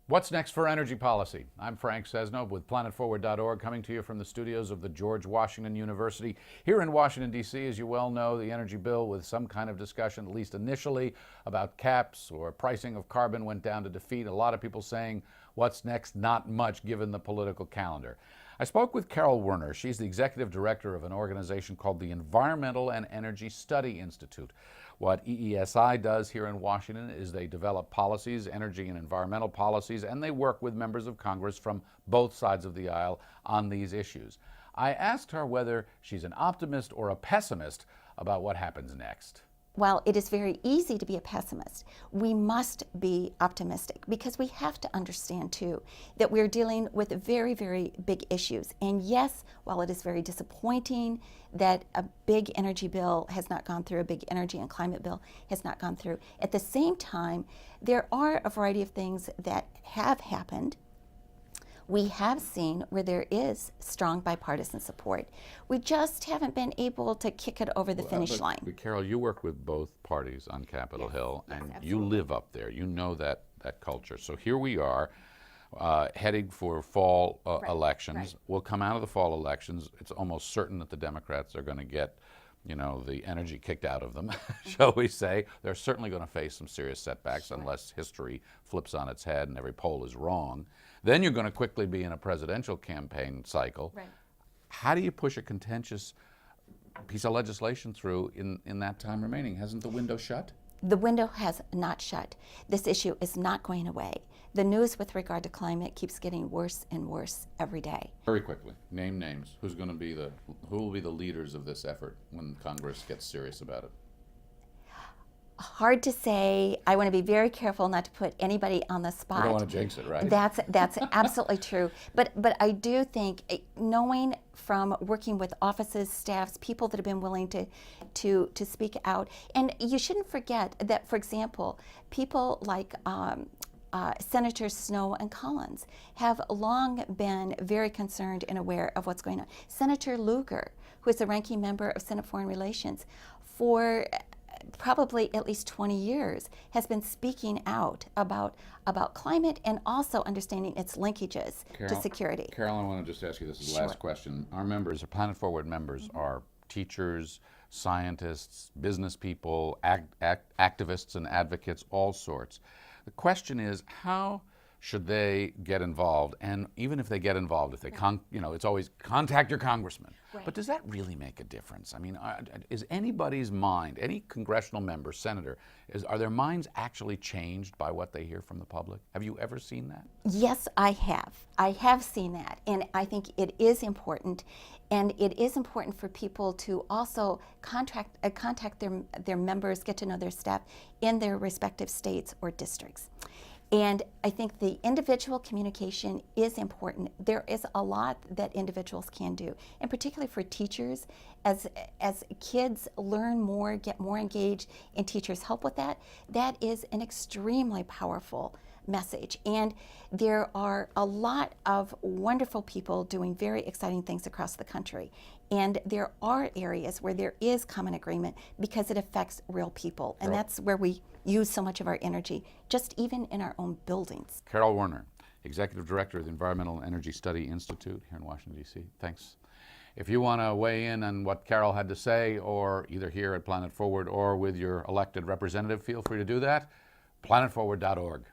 What's next for energy policy? I'm Frank Sesno with planetforward.org, coming to you from the studios of the George Washington University here in Washington, D.C. As you well know, the energy bill with some kind of discussion, at least initially, about caps or pricing of carbon went down to defeat. A lot of people saying, what's next? Not much, given the political calendar. I spoke with Carol Werner. She's the executive director of an organization called the Environmental and Energy Study Institute. What EESI does here in Washington is they develop policies, energy and environmental policies, and they work with members of Congress from both sides of the aisle on these issues. I asked her whether she's an optimist or a pessimist about what happens next. While it is very easy to be a pessimist, we must be optimistic because we have to understand too that we're dealing with very, very big issues. And yes, while it is very disappointing that a big energy bill has not gone through, a big energy and climate bill has not gone through, at the same time, there are a variety of things that have happened. We have seen where there is strong bipartisan support. We just haven't been able to kick it over the finish line. But Carol, you work with both parties on Capitol Hill, and you live up there. You know that culture. So here we are, heading for fall elections. Right. We'll come out of the fall elections. It's almost certain that the Democrats are going to get, you know, the energy kicked out of them, shall we say. They're certainly going to face some serious setbacks unless history flips on its head and every poll is wrong. Then you're going to quickly be in a presidential campaign cycle. Right. How do you push a contentious piece of legislation through in that time remaining? Hasn't the window shut? The window has not shut. This issue is not going away. The news with regard to climate keeps getting worse and worse every day. Very quickly, name names. Who will be the leaders of this effort when Congress gets serious about it? Hard to say. I want to be very careful not to put anybody on the spot. You don't want to jinx it, right? That's absolutely true. But I do think, knowing from working with offices, staffs, people that have been willing to speak out, and you shouldn't forget that, for example, people like Senators Snowe and Collins have long been very concerned and aware of what's going on. Senator Lugar, who is the ranking member of Senate Foreign Relations, for probably at least 20 years, has been speaking out about climate and also understanding its linkages to security. Carol, I want to just ask you this is the last question. Our members, our Planet Forward members, are teachers, scientists, business people, activists and advocates, all sorts. The question is, how should they get involved? And even if they get involved, if they it's always contact your congressman. Right. But does that really make a difference? I mean, is anybody's mind, any congressional member, senator, are their minds actually changed by what they hear from the public? Have you ever seen that? Yes, I have. I have seen that, and I think it is important. And it is important for people to also contact their members, get to know their staff in their respective states or districts. And I think the individual communication is important. There is a lot that individuals can do, and particularly for teachers, as kids learn more, get more engaged, and teachers help with that, that is an extremely powerful message. And there are a lot of wonderful people doing very exciting things across the country. And there are areas where there is common agreement because it affects real people. And that's where we use so much of our energy, just even in our own buildings. Carol Werner, Executive Director of the Environmental and Energy Study Institute here in Washington, D.C. Thanks. If you want to weigh in on what Carol had to say, or either here at Planet Forward or with your elected representative, feel free to do that. planetforward.org.